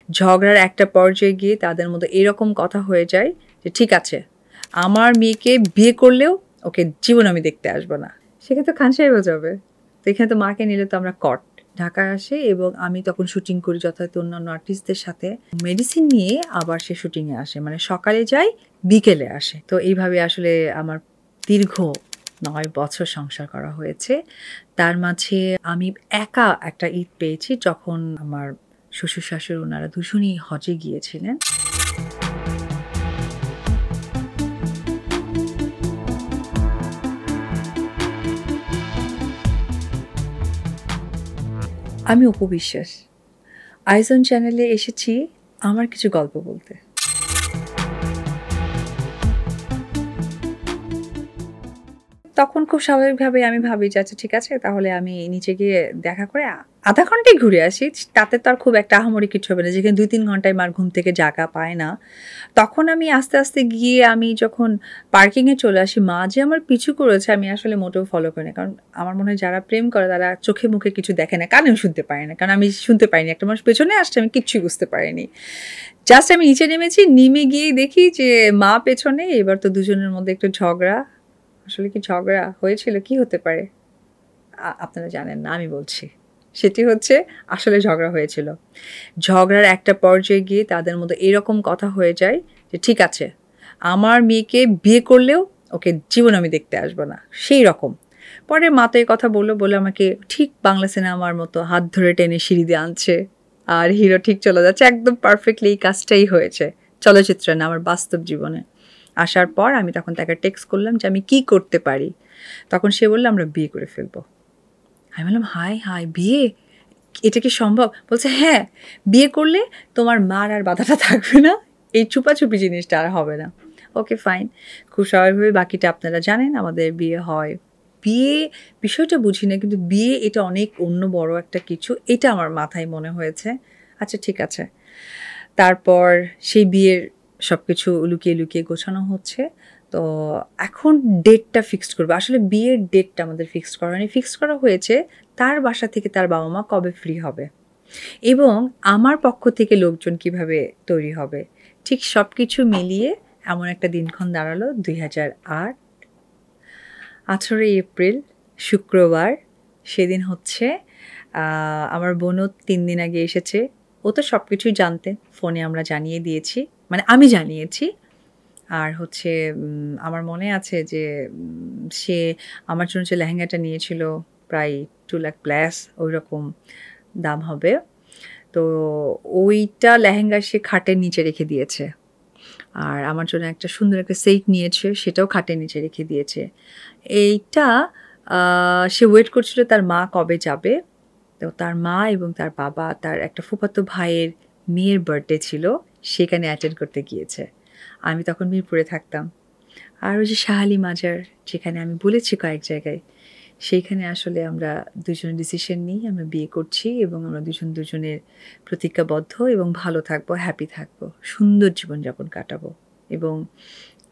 ঝগড়ার একটা পর্যায়ে গিয়ে তাদের মধ্যে এরকম কথা হয়ে যায় যে ঠিক আছে, আমার মেয়েকে বিয়ে করলেও ওকে জীবন আমি দেখতে আসবো না। সেক্ষেত্রে খান সাহেবও যাবে। তো এখানে তো মাকে নিলে তো আমরা কট। ঢাকায় আসে এবং আমি তখন শুটিং করি যথাযথ অন্যান্য আর্টিস্টদের সাথে। মেডিসিন নিয়ে আবার সে শুটিংয়ে আসে, মানে সকালে যায় বিকেলে আসে। তো এইভাবে আসলে আমার দীর্ঘ 9 বছর সংসার করা হয়েছে। তার মাঝে আমি একা একটা ঈদ পেয়েছি যখন আমার শ্বশুর শাশুড়ি ওনারা দুজনেই হজে গিয়েছিলেন। আমি অপু বিশ্বাস। আইজন চ্যানেলে এসেছি আমার কিছু গল্প বলতে। তখন খুব স্বাভাবিকভাবে আমি ভাবি যে আচ্ছা ঠিক আছে, তাহলে আমি নিচে গিয়ে দেখা করে আধা ঘন্টায় ঘুরে আসি। তাতে তো আর খুব একটা আহামরি কিছু হবে না, যেখানে 2-3 ঘন্টায় মার ঘুম থেকে জাগা পায় না। তখন আমি আস্তে আস্তে গিয়ে আমি যখন পার্কিংয়ে চলে আসি, মা যে আমার পিছু করেছে আমি আসলে মোটেও ফলো করি না। কারণ আমার মনে হয় যারা প্রেম করে তারা চোখে মুখে কিছু দেখে না, কানেও শুনতে পারে না। কারণ আমি শুনতে পাইনি, একটা মানুষ পেছনে আসছে আমি কিচ্ছুই বুঝতে পারিনি। জাস্ট আমি নিচে নেমেছি, নেমে গিয়েই দেখি যে মা পেছনে। এবার তো দুজনের মধ্যে একটু ঝগড়া। আসলে কি ঝগড়া হয়েছিল? কি হতে পারে? আপনারা জানেন না, আমি বলছি। সেটি হচ্ছে আসলে ঝগড়া হয়েছিল। ঝগড়ার একটা পর্যায়ে গিয়ে তাদের মধ্যে এরকম কথা হয়ে যায় যে ঠিক আছে, আমার মেয়েকে বিয়ে করলেও ওকে জীবন আমি দেখতে আসবো না। সেই রকম। পরে মা তো এই কথা বলল বলে আমাকে ঠিক বাংলা সিনেমার মতো হাত ধরে টেনে সিঁড়ি দিয়ে আনছে। আর হিরো ঠিক চলে যাচ্ছে। একদম পারফেক্টলি এই কাজটাই হয়েছে। চলচ্চিত্রে না, আমার বাস্তব জীবনে। আসার পর আমি তখন তাকে টেক্সট করলাম যে আমি কি করতে পারি। তখন সে বলল আমরা বিয়ে করে ফেলবো। আমি বললাম হাই হাই বিয়ে, এটা কি সম্ভব? বলছে হ্যাঁ, বিয়ে করলে তোমার মার আর বাধাটা থাকবে না, এই চুপাচুপি জিনিসটা আর হবে না। Okay fine. খুব স্বাভাবিকভাবে বাকিটা আপনারা জানেন, আমাদের বিয়ে হয়। বিয়ে বিষয়টা বুঝি না, কিন্তু বিয়ে এটা অনেক অন্য বড় একটা কিছু, এটা আমার মাথায় মনে হয়েছে। আচ্ছা ঠিক আছে। তারপর সেই বিয়ের সব কিছু লুকিয়ে লুকিয়ে গোছানো হচ্ছে। তো এখন ডেটটা ফিক্সড করবে। আসলে বিয়ের ডেটটা আমাদের ফিক্সড করা হয়নি। ফিক্সড করা হয়েছে তার বাসা থেকে তার বাবা মা কবে ফ্রি হবে এবং আমার পক্ষ থেকে লোকজন কিভাবে তৈরি হবে। ঠিক সব কিছু মিলিয়ে এমন একটা দিনক্ষণ দাঁড়ালো 2008 18ই এপ্রিল শুক্রবার। সেদিন হচ্ছে আমার বোনও 3 দিন আগে এসেছে। ও তো সব কিছুই জানতে, ফোনে আমরা জানিয়ে দিয়েছি, মানে আমি জানিয়েছি। আর হচ্ছে আমার মনে আছে যে সে আমার জন্য যে লেহেঙ্গাটা নিয়েছিল প্রায় 2 লাখ প্লাস ওইরকম দাম হবে। তো ওইটা লেহেঙ্গা সে খাটের নিচে রেখে দিয়েছে। আর আমার জন্য একটা সুন্দর একটা সেট নিয়েছে, সেটাও খাটের নিচে রেখে দিয়েছে। এইটা সে ওয়েট করছিল তার মা কবে যাবে। তো তার মা এবং তার বাবা, তার একটা ফুফাতো ভাইয়ের মেয়ের বার্থডে ছিল, সেখানে অ্যাটেন্ড করতে গিয়েছে। আমি তখন মিরপুরে থাকতাম। আর ওই যে শাহালি মাজার, যেখানে আমি বলেছি কয়েক জায়গায়, সেইখানে আসলে আমরা দুজনে ডিসিশন নিই আমরা বিয়ে করছি এবং আমরা দুজন দুজনের প্রতিজ্ঞাবদ্ধ এবং ভালো থাকবো, হ্যাপি থাকবো, সুন্দর জীবনযাপন কাটাবো। এবং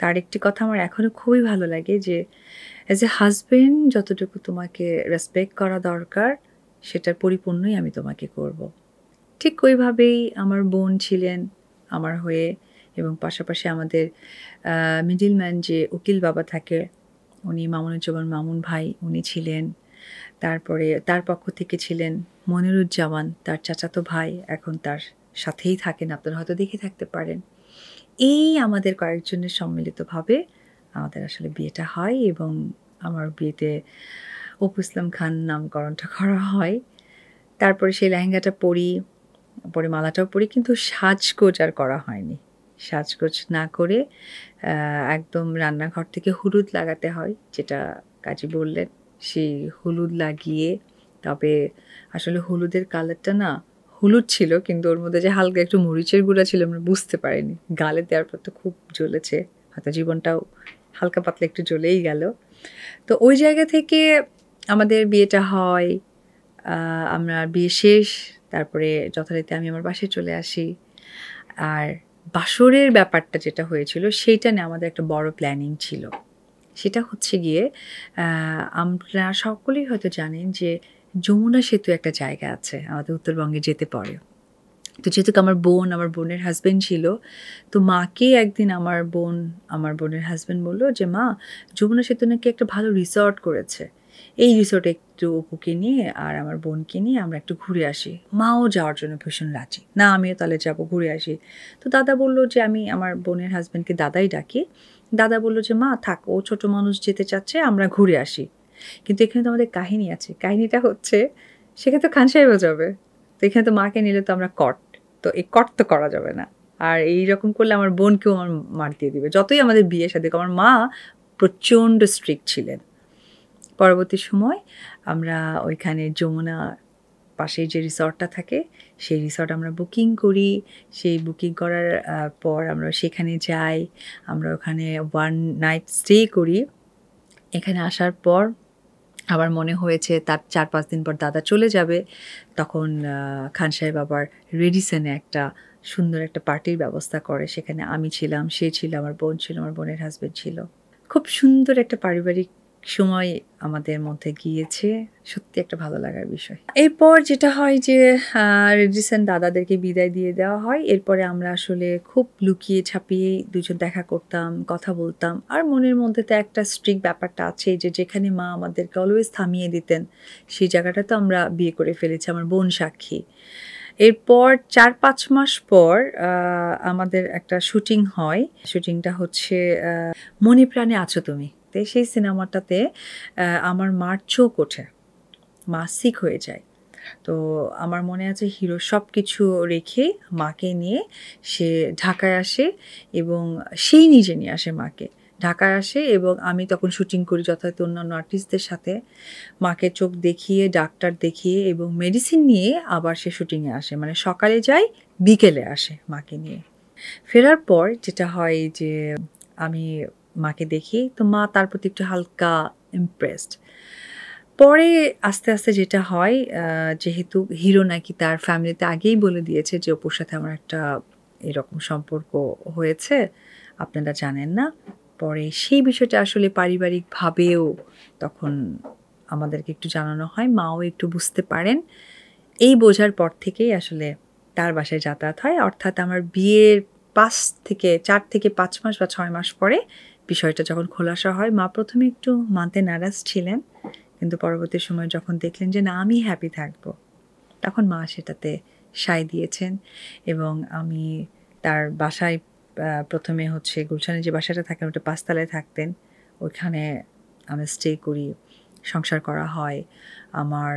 তার একটি কথা আমার এখনও খুবই ভালো লাগে যে অ্যাজ এ হাজব্যান্ড যতটুকু তোমাকে রেসপেক্ট করা দরকার সেটার পরিপূর্ণই আমি তোমাকে করব। ঠিক ওইভাবেই আমার বোন ছিলেন আমার হয়ে। এবং পাশাপাশি আমাদের মিডলম্যান যে উকিল বাবা থাকে, উনি মামুনুজ্জামান মামুন ভাই, উনি ছিলেন। তারপরে তার পক্ষ থেকে ছিলেন মনিরুজ্জামান, তার চাচাতো ভাই, এখন তার সাথেই থাকেন, আপনারা হয়তো দেখে থাকতে পারেন। এই আমাদের কয়েকজনের সম্মিলিতভাবে আমাদের আসলে বিয়েটা হয় এবং আমার বিয়েতে অপু ইসলাম খান নামকরণটা করা হয়। তারপরে সেই লেহেঙ্গাটা পরি, পরে মালাটাও পরি, কিন্তু সাজগোজ আর করা হয়নি। সাজগোজ না করে একদম রান্নাঘর থেকে হলুদ লাগাতে হয়, যেটা কাজী বললেন। সেই হলুদ লাগিয়ে, তবে আসলে হলুদের কালারটা না হলুদ ছিল, কিন্তু ওর মধ্যে যে হালকা একটু মরিচের গুঁড়া ছিল আমরা বুঝতে পারিনি। গালে দেওয়ার পর তো খুব জ্বলেছে, হয়তো জীবনটাও হালকা পাতলা একটু জ্বলেই গেল। তো ওই জায়গা থেকে আমাদের বিয়েটা হয়। আমরা বিয়ে শেষ, তারপরে যথারীতি আমি আমার বাসায় চলে আসি। আর বাসরের ব্যাপারটা যেটা হয়েছিল সেইটা নিয়ে আমাদের একটা বড় প্ল্যানিং ছিল। সেটা হচ্ছে গিয়ে আমরা সকলেই হয়তো জানেন যে যমুনা সেতু একটা জায়গা আছে আমাদের উত্তরবঙ্গে যেতে পারে। তো যেহেতু আমার বোনের হাসব্যান্ড ছিল, তো মাকে একদিন আমার বোনের হাসব্যান্ড বলল যে, "মা, যমুনা সেতু নাকি একটা ভালো রিসর্ট করেছে। এই রিসর্টে একটু অপুকে নিয়ে আর আমার বোনকে নিয়ে আমরা একটু ঘুরে আসি।" মাও যাওয়ার জন্য ভীষণ রাজি। "না, আমিও তাহলে যাবো, ঘুরে আসি।" তো দাদা বলল যে, আমি আমার বোনের হাসব্যান্ডকে দাদাই ডাকি। দাদা বলল যে, "মা থাক, ও ছোট মানুষ যেতে চাচ্ছে, আমরা ঘুরে আসি।" কিন্তু এখানে তো আমাদের কাহিনী আছে। কাহিনীটা হচ্ছে, সেখানে তো খান সাহেবও যাবে। তো এখানে তো মাকে নিলে তো আমরা কট। তো এই কট তো করা যাবে না। আর এইরকম করলে আমার বোনকেও আমার মার দিয়ে দিবে। যতই আমাদের বিয়ে শাদী হোক, আমার মা প্রচণ্ড স্ট্রিক্ট ছিলেন। পরবর্তী সময় আমরা ওইখানে যমুনা পাশেই যে রিসর্টটা থাকে, সেই রিসর্ট আমরা বুকিং করি। সেই বুকিং করার পর আমরা সেখানে যাই। আমরা ওখানে 1 নাইট স্টে করি। এখানে আসার পর আবার মনে হয়েছে তার 4-5 দিন পর দাদা চলে যাবে। তখন খান সাহেব আবার রেডিসনে একটা সুন্দর একটা পার্টির ব্যবস্থা করে। সেখানে আমি ছিলাম, সে ছিল, আমার বোন ছিল, আমার বোনের হাসব্যান্ড ছিল। খুব সুন্দর একটা পারিবারিক সময় আমাদের মধ্যে গিয়েছে। সত্যি একটা ভালো লাগার বিষয়। এরপর যেটা হয় যে রেডিসন দাদাদেরকে বিদায় দিয়ে দেওয়া হয়। এরপরে আমরা আসলে খুব লুকিয়ে ছাপিয়েই দুজন দেখা করতাম, কথা বলতাম। আর মনের মধ্যে তো একটা স্ট্রিক্ট ব্যাপারটা আছেই যে যেখানে মা আমাদেরকে অলওয়েজ থামিয়ে দিতেন, সেই জায়গাটা তো আমরা বিয়ে করে ফেলেছি, আমার বোন সাক্ষী। এরপর 4-5 মাস পর আমাদের একটা শুটিং হয়। শুটিংটা হচ্ছে মনে প্রাণে আছো তুমি। তো সেই সিনেমাটাতে আমার মার চোখ ওঠে। মা সিক হয়ে যায়। তো আমার মনে আছে হিরো সব কিছু রেখে মাকে নিয়ে সে ঢাকায় আসে এবং সেই নিজে নিয়ে আসে মাকে। ঢাকায় আসে এবং আমি তখন শুটিং করি যথারীতি অন্যান্য আর্টিস্টদের সাথে। মাকে চোখ দেখিয়ে, ডাক্তার দেখিয়ে এবং মেডিসিন নিয়ে আবার সে শুটিংয়ে আসে। মানে সকালে যায়, বিকেলে আসে মাকে নিয়ে। ফেরার পর যেটা হয় যে আমি মাকে দেখি, তো মা তার প্রতি একটু হালকা ইমপ্রেসড। পরে আস্তে, আস্তে যেটা হয় যেহেতু হিরো নাকি তার ফ্যামিলিতে আগেই বলে দিয়েছে যে অপুর সাথে আমার একটা এরকম সম্পর্ক হয়েছে, আপনারা জানেন না। পরে সেই বিষয়টা আসলে পারিবারিকভাবেও তখন আমাদেরকে একটু জানানো হয়। মাও একটু বুঝতে পারেন। এই বোঝার পর থেকেই আসলে তার বাসায় যাতায়াত হয়। অর্থাৎ আমার বিয়ের 4 থেকে 5 মাস বা 6 মাস পরে বিষয়টা যখন খোলাসা হয়, মা ১ম এ একটু মানতে নারাজ ছিলেন। কিন্তু পরবর্তী সময়ে যখন দেখলেন যে না, আমি হ্যাপি থাকবো, তখন মা সেটাতে সায় দিয়েছেন এবং আমি তার বাসায় ১ম এ হচ্ছে গুলশানে যে বাসাটা থাকেন ওটা ৫ তলায় থাকতেন। ওইখানে আমি স্টে করি, সংসার করা হয়। আমার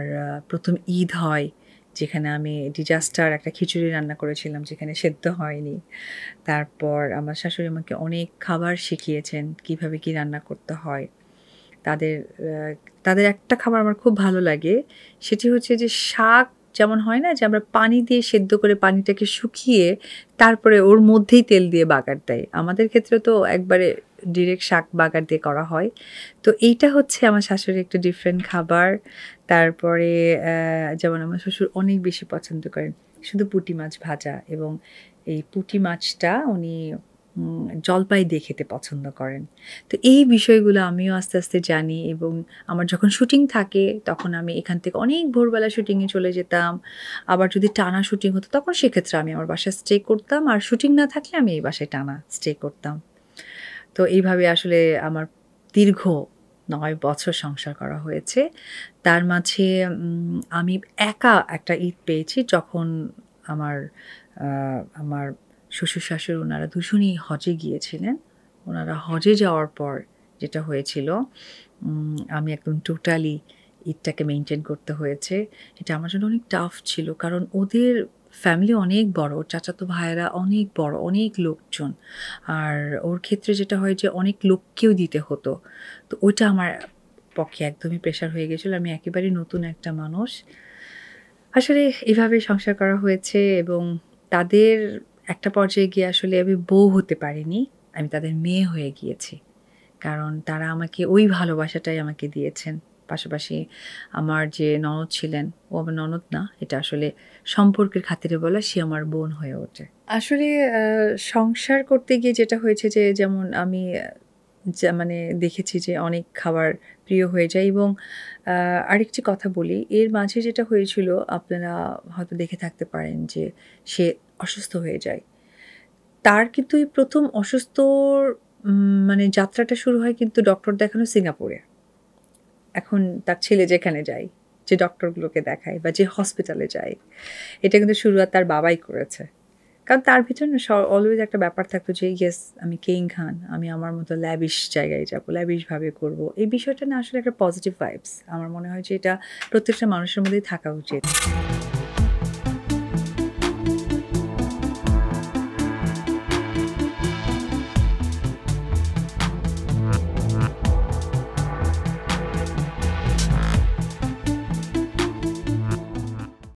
১ম ঈদ হয়, যেখানে আমি ডিজাস্টার একটা খিচুড়ি রান্না করেছিলাম যেখানে সেদ্ধ হয়নি। তারপর আমার শাশুড়ি আমাকে অনেক খাবার শিখিয়েছেন, কীভাবে কী রান্না করতে হয়। তাদের তাদের একটা খাবার আমার খুব ভালো লাগে। সেটি হচ্ছে যে শাক যেমন হয় না যে আমরা পানি দিয়ে সেদ্ধ করে পানিটাকে শুকিয়ে তারপরে ওর মধ্যেই তেল দিয়ে বাগার দেয়। আমাদের ক্ষেত্রে তো একবারে ডিরেক্ট শাক বাগার দিয়ে করা হয়। তো এইটা হচ্ছে আমার শাশুড়ির একটা ডিফারেন্ট খাবার। তারপরে যেমন আমার শ্বশুর অনেক বেশি পছন্দ করেন শুধু পুঁটি মাছ ভাজা, এবং এই পুঁটি মাছটা উনি জলপাই দিয়ে খেতে পছন্দ করেন। তো এই বিষয়গুলো আমিও আস্তে, আস্তে জানি এবং আমার যখন শুটিং থাকে তখন আমি এখান থেকে অনেক ভোরবেলা শুটিংয়ে চলে যেতাম। আবার যদি টানা শুটিং হতো তখন সেক্ষেত্রে আমি আমার বাসায় স্টে করতাম। আর শুটিং না থাকলে আমি এই বাসায় টানা স্টে করতাম। তো এইভাবে আসলে আমার দীর্ঘ ৯ বছর সংসার করা হয়েছে। তার মাঝে আমি একা একটা ঈদ পেয়েছি যখন আমার আমার শ্বশুর-শাশুড়ি ওনারা দুজনেই হজে গিয়েছিলেন। ওনারা হজে যাওয়ার পর যেটা হয়েছিল, আমি একদম টোটালি ঈদটাকে মেইনটেইন করতে হয়েছে। এটা আমার জন্য অনেক টাফ ছিল। কারণ ওদের ফ্যামিলি অনেক বড়। ওর চাচাতো ভাইয়েরা অনেক বড়, অনেক লোকজন। আর ওর ক্ষেত্রে যেটা হয় যে অনেক লোককেও দিতে হতো। তো ওইটা আমার পক্ষে একদমই প্রেশার হয়ে গেছিল। আমি একেবারেই নতুন একটা মানুষ। আসলে এভাবে সংসার করা হয়েছে এবং তাদের একটা পর্যায়ে গিয়ে আসলে আমি বউ হতে পারিনি। আমি তাদের মেয়ে হয়ে গিয়েছি। কারণ তারা আমাকে ওই ভালোবাসাটাই আমাকে দিয়েছেন। পাশাপাশি আমার যে ননদ ছিলেন, ও আমার ননদ না, এটা আসলে সম্পর্কের খাতিরে বলা, সে আমার বোন হয়ে ওঠে। আসলে সংসার করতে গিয়ে যেটা হয়েছে যে যেমন আমি মানে দেখেছি যে অনেক খাবার প্রিয় হয়ে যায় এবং আরেকটি কথা বলি, এর মাঝে যেটা হয়েছিল আপনারা হয়তো দেখে থাকতে পারেন যে সে অসুস্থ হয়ে যায়। তার কিন্তু এই ১ম অসুস্থর মানে যাত্রাটা শুরু হয় কিন্তু ডক্টর দেখানো সিঙ্গাপুরে। এখন তার ছেলে যেখানে যায়, যে ডক্টরগুলোকে দেখায় বা যে হসপিটালে যায়, এটা কিন্তু শুরুয়াত তার বাবাই করেছে। কারণ তার ভিতরে না অলওয়েজ একটা ব্যাপার থাকতো যে ইয়েস আমি কিং খান। আমি আমার মতো ল্যাভিশ জায়গায় যাবো, ল্যাভিশ ভাবে করব। এই বিষয়টা না আসলে একটা পজিটিভ ভাইবস। আমার মনে হয় যে এটা প্রত্যেকটা মানুষের মধ্যেই থাকা উচিত।